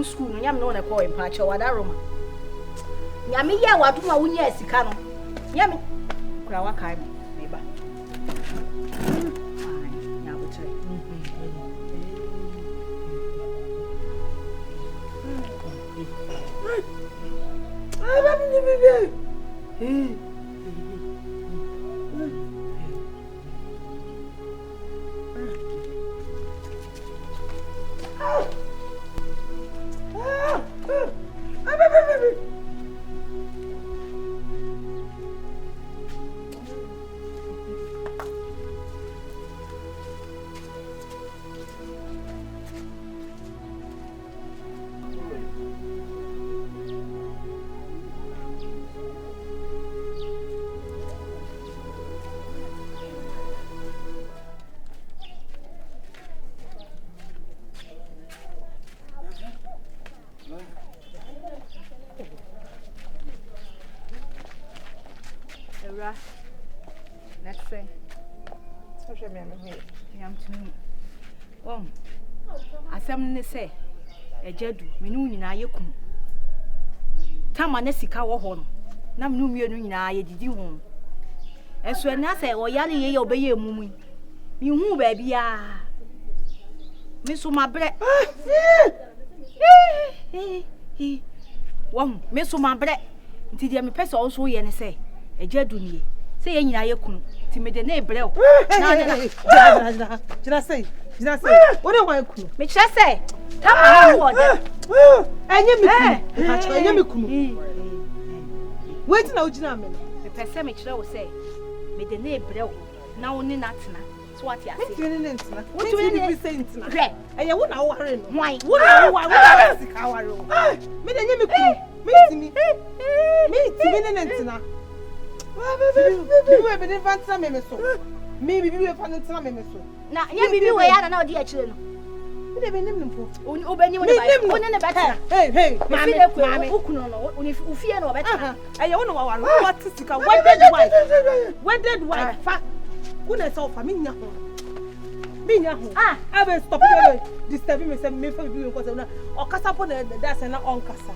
school no nyam no na call in pacha wada roma nyame ye wadoma wunya sika no nyame kura wakai me ba nya butre Let's say. Social media, I'm to me. Oh, I some say a jedu, Minuni na yakum. Tama Nessica or home. Nam no me na ye did you home. And so I say, or yali ye obey a mummy. You move, baby. Miss my bread. One, Miss my bread. Did you press also yen say? A jedu say ye na yakun. Timide na ebrel. Did I say? What do I cook? Me say. Tama water. Enye me wait na ojina me. Me pese me kire wo say. Me de na ebrel. Na woni natena. So what ya say? Me tini ntina. What do you say ntina? Hwe. Enye wo na wo ware no. Why? Wo na wo ware sika ware o. Me de nye me kunu. Me timi. Me timi ntina. Bibi be never answer me so. Me bibi be fan answer me so. Na ya bibi we ya na odi a kire no. Me dey be nim nimpo. Obani wona ba. Wona ne beta. Hey, mama. Ukunu no. Ufie no beta. Eye wona wa waro. What sika wedded wife. Fa. Kuna so fa me nya ho. Me nya ho. I be stop disturbing me say me fa bibi ko say na. Okasa po na that say na onkasa.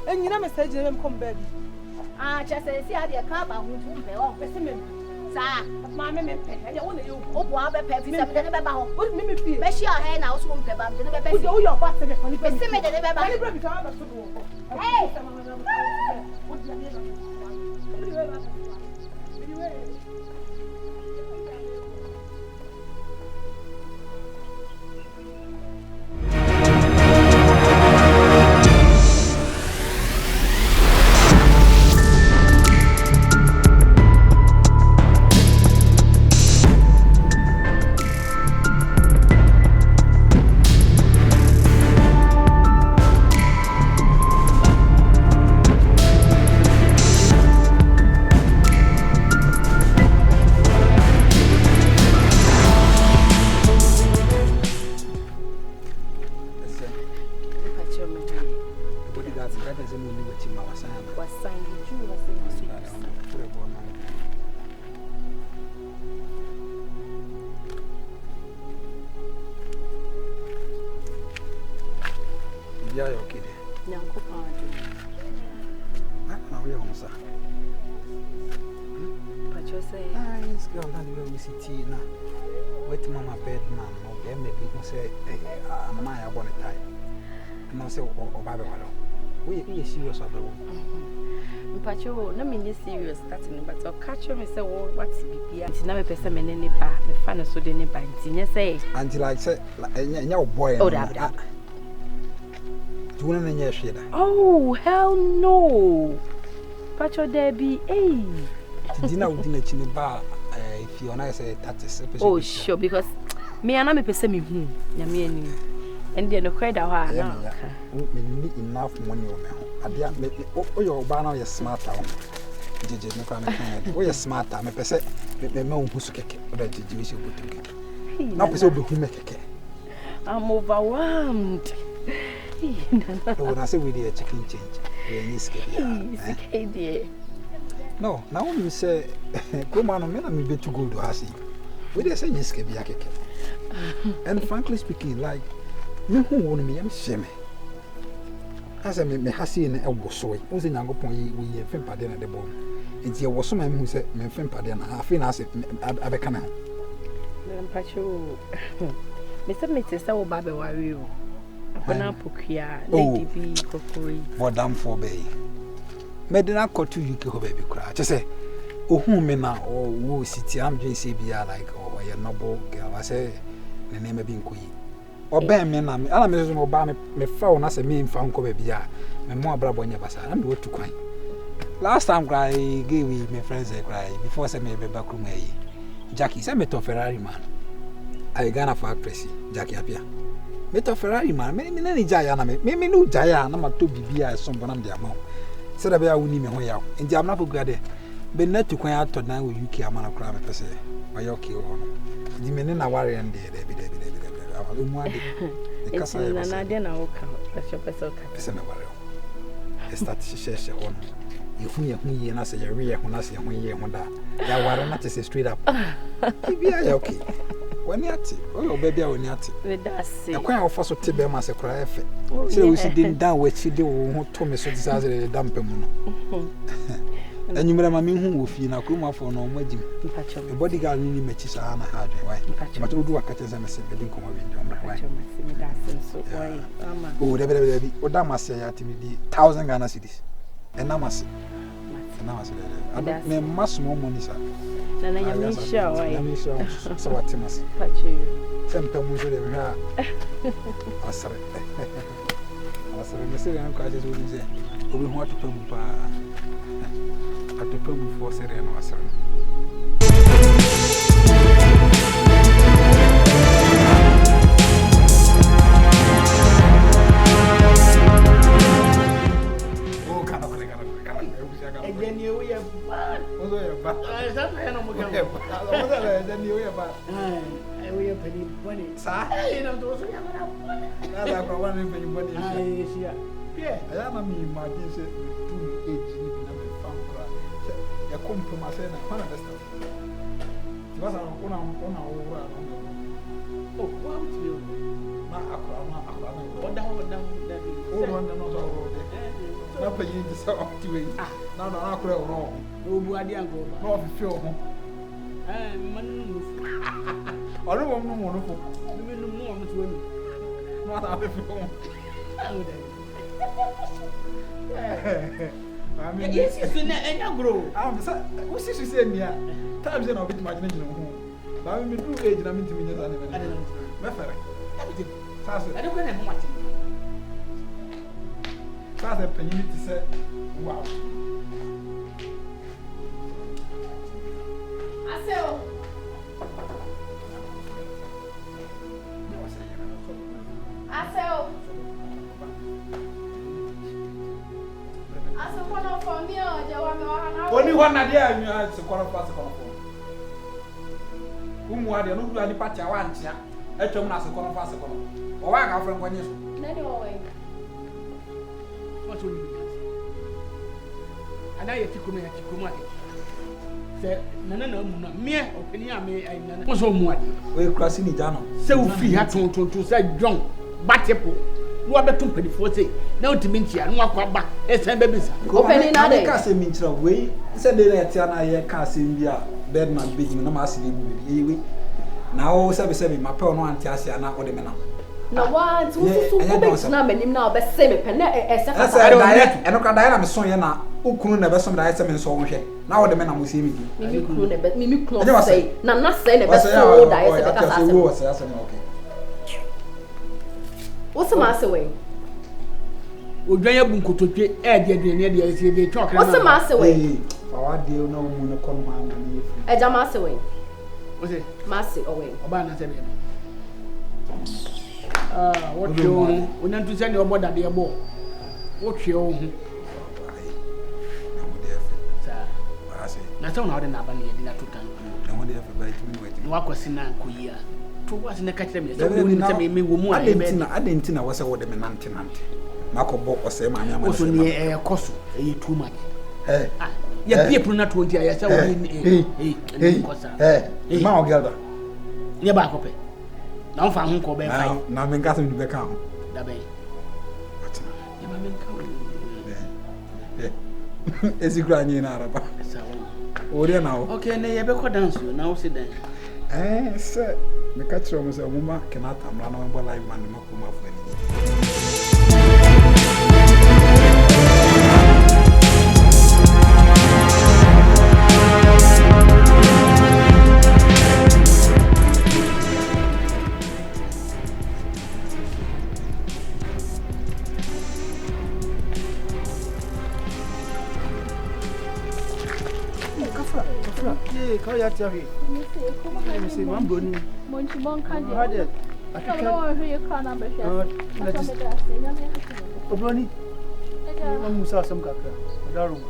Enyina message dem come baby. Just see how they come out with me. Oh, sir, mamma, I want you. Oh, Bob, Peppy, never bow. What made me feel? Messia, I now swim Pebba, never pay your butter. Yeah, okay. Nyanko paadu. Na we on sa. Pacho say. Nice girl, that we see tea na. Wait mama bed man, no be maybe go say my I want to tie. No say o ba be walo. We serious about. Pacho, no me serious starting but o catch me say what bibia. Nti na me pese me ne ba, me fa no so de ne ba. Nti nya say. Anti like say nya boy. Oh da. Oh, hell no. Pacho Debbie, eh. Dinner would dinner in the bar if you and say that's a oh, sure, because me and I person me who, Yamian, and then the credit enough money on me. Oh, your banner is smart town. We are smart, I'm a person, the man who's cake, but I did you would not be so good. I'm overwhelmed. When I say we did a chicken change, no, now you say, come on, I'm be too good to ask you. We did say, and frankly speaking, like, you who want me, I'm shame. As I may have seen a bosoy, was in Angopon, we have fem pardon at the bone. It's your washerman who said, men fem pardon, I feel as it Abacana. Pacho, Mr. Mrs. Sao Baba, why you? Pokia, Lady B. Cocoy, what damn for bay. Made not call to you, baby cry. Just say, oh, whom now, or who city, I'm JCBR like, or a noble girl, I say, the name of being queen. Or bear men, I'm Obama, me found as a mean found Cobia, and more Brabonia Bassa, and what to cry. Last time I gave me my friends a cry before I made a backroom. Jackie, send me to Ferrari man. I gonna for actress, Jackie Apia. Me to Ferrari man, many Jayana, me no Jayana, I'm to be some Bonam de Amon. Said I will need me way out. In the Amnapo Grade, but not to quite out to now with UK amount of crime per se. My okay, the men are worrying there, it's another now. That's your person. I start to share on. If we and I say, you're real when I say, when you're on that, why not say straight up? Okay. When you're at it, oh, baby, when you're at it, that's it. Quite of us to tell them as a cry. So we didn't down what she do, who told me so disaster dump him. And you remember me who will feel a kuma for no wedding. The bodyguard really matches are hard, right? But we'll do a catches and I said, I didn't come over. Oh, the Odama say at me 1,000 Ghana cities. And I must say, I don't make much more money, sir. And I am sure I am sure. So what you must touch you. Sometimes we have a sorry. I said, I'm quite as well say, we want to come at the pump before Serena was sorry. Yes, it's in a grow. I'm what's this you say me? Times in a bit imagination. I mean, do age and I'm into me. I don't know what. That's a penny to say, wow. I say, only one idea you had to qualify. Whom are the no any party I want, yeah? I told us a qualify. Or I got from when you anyway. What will you do? And I took me at Kumaki. Say, no, mere opinion, I was home one. We're crossing it down. So free had to say, John, but no other company for say, no to mention, and walk back, as a baby. Opening other castle means a way. Said the Tiana, castle in the bedman being no massive. Now, 7 my poor one, Tiasia, and not the men. No one, who's not him now, but same pen as a and I'm so yana, who couldn't have some item and so on. Now the men are see me. Mimi close say, not saying the best so diet. What's the master way? Would you bunko to get near the talk? What's the master way? For what do you know when you come on? A master way. Was it master away? Obana said, what you want to send your body at the above? What you own? Not on how the Nabani dinner to time. No one ever bite me. What was in a queer? To was in the catcher. I didn't know was a word of an antenna. Marco Bob was a man was near a cost too much. Yeah, people not 20 years. Mount Gelder. Near Bacope. Now, found Cobe. Now, I'm got him to become. The bay. Is it granny in Araba? Ore now. Okay, na ye be ko dance now sit down. Sir, me catch you almost a woman cannot run on live man makuma for any. Call your Terry. Let me see one bonny. Montibon can't had it. I don't know who you can't understand. Oh, Bonnie. I'm Musa some cacra. Darum.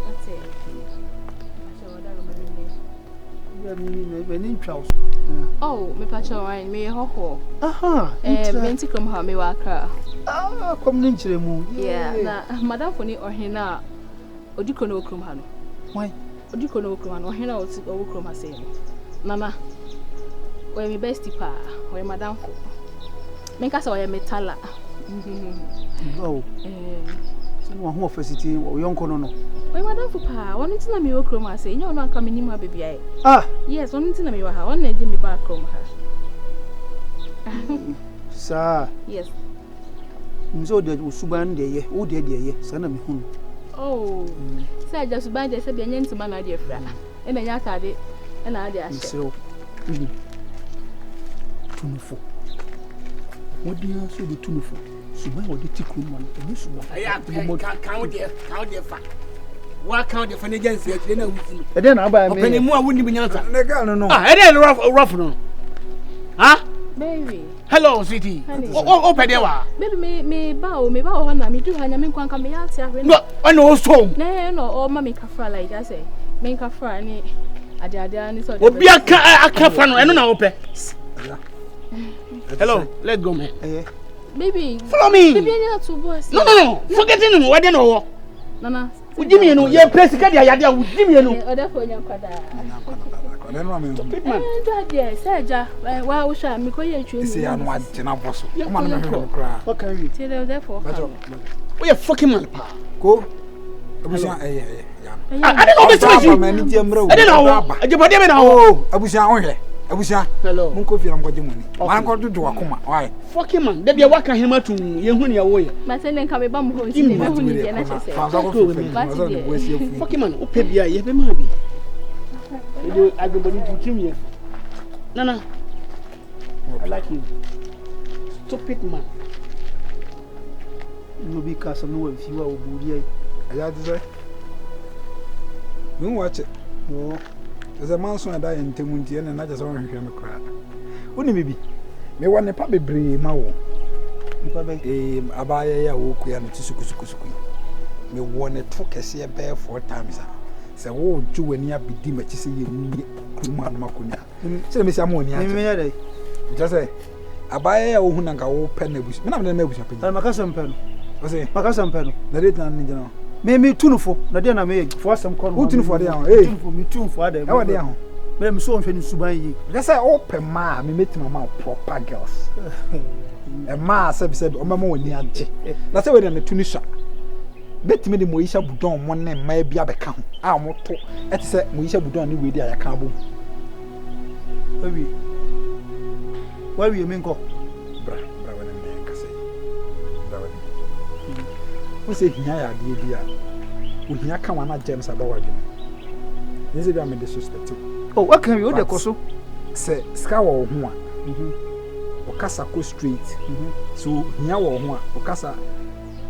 That's it. Oh, me patch wine, me ho. Aha. Menti come ha me waka. Ah, come in chiremu. Yeah, na madam for ni ohina. Odiko no okrum ha no. Why? Odiko no okrum no ohina okrum ha say. Mama. We me bestie pa, we madam for. Me ka say we metala. Oh. So no ho facility o yonko no no. We madam for pa, won nti na me okrum ha say. Nyo no anka me nim ha bebia e. Ah. Yes, won nti na me wa ha. Won na di me ba okrum ha. Sir. Yes. Mzo de usuban de ye, wo de ye, sana me hunu. Oh. Say just buy the say be nyentima na de fra. E na nya atade, e na ade ahye. Msiro. Tunufo. Wodi aso de tunufo. Suban wodi tikuru man, e suban. Aya kan de fa. Wa kan de fa ne agency e na wuti. E de na aba me. Opani mu a wonni binyansa. Ne ga no no. Ah, e de rough no. Ha? Baby. Hello, sweetie. Oh, pedewa. Baby, me ba o na me do hanya me kwanka me ya tia hwe. No, no so. No, o ma me kafra like I say. Me kafra ni ade ani so. Obi aka fa no, eno na wo pe. Hello, let's go, man. Baby. Follow me. Baby, any to boss. No. Forgetting no, where no wo. Nana. Ujimi no, ye press ka dia yade a ujimi no. Oda fo nya kwada. Stupid man. Daddy, say ja, wa wo sha me ko ye twa. Say anu agena boso. Come on, me kra. What can we? Tell them therefore. We are fucking man pa. Go. Abusia I don't know this you. I don't know. Ajibode me na wo. Abusia wo hwe. Abusia. Hello. Mun ko firam kwaje muni. Man ko dudu akoma. Why? Fucking man. Da bia waka hema tu ye hu ne ya wo ye. Ma se nen ka me ba mo ho si me hu ni dia na chese. Fucking man. O pe bia ye be ma bi. You agbonboni to kill me. Nana. I like you. Stupid man. No be cast no if you are buri ai. Aya say. Me watch it. No. There's a man so that in Temunti and not just on him cry. Uni bibi. Me wan ne pa bebre ma wo. Nipa be abaya ya wo kuya no tisukusukusuku. Me won it to kese be 4 times. Se wo ju wani abidi machi se ye mu kuma no makonya. Se me sia mo ni ati. Me ya dai. Just say abaya ya wo hu na ga wo pe na busu. Me na me na busu pe. Na makasa mpe no. O se makasa mpe no. Na date na ninja no. Me tunufo na de na me for some corner. Who tunufo de ahun? Tunufo me tunufo ade. E wa de ahun. Me so onhwe ni suban yi. Just say open ma me metima ma proper girls. E ma sabi o ma woni age. Na say we de na tunisha. Betimi de Moisha Budon mo ne ma bia beka ho. A mo to e te say Moisha Budon ni we di aya kan bo. Why we mean go? Bra we ne ka say. Bra we. We say hinya ya de bia. O hinya kan wa na James abawadwe. Ni say bia me disrespect. Oh, what can you do koso? Say ska wo ho a. Okasa ko straight. So hinya wo ho a. Okasa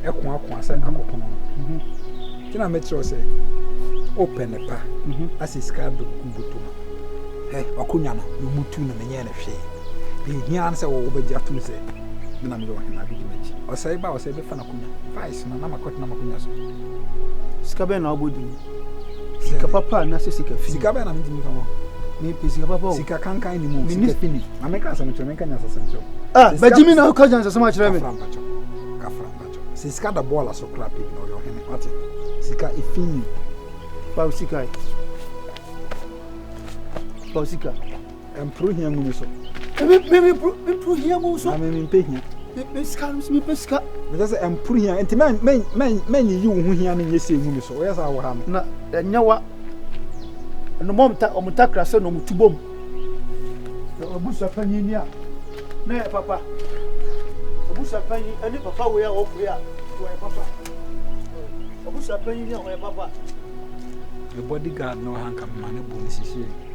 ekon ase akopono. Kina metro say open pa. Asiska do kubutuma. Akunya no mutu no menye na hwe. Bi hian say wo beji atum say na me do hina bi mechi. O say ba o say be fa na kunya. Vice na makot na makunya so. Sika be na obodi. Sika papa na sika fi. Sika be na mdi mi fa mo. Me pe sika papa o. Sika kankan ni mu sika fini. Ameka asa me menka nya sasa ncho. Bajimi na ka jan sasa ma kire me. Kafra. Sika da ball so crap no yo hene. What? Sika ifini. Pa sika. Pa sika. Empro hia mu so. Me pro hia mu so. Me mpe hia. me pesca. Because I'm putting here, and men, you who hear me say, so yes, I will have not Nawa. And the moment of Mutakra son of Tubom. The Busa Paninia. Nay, Papa. Busa Pani, and if Papa we are off here, where Papa. Busa Paninia, where Papa. The bodyguard no hand come money bonus is here.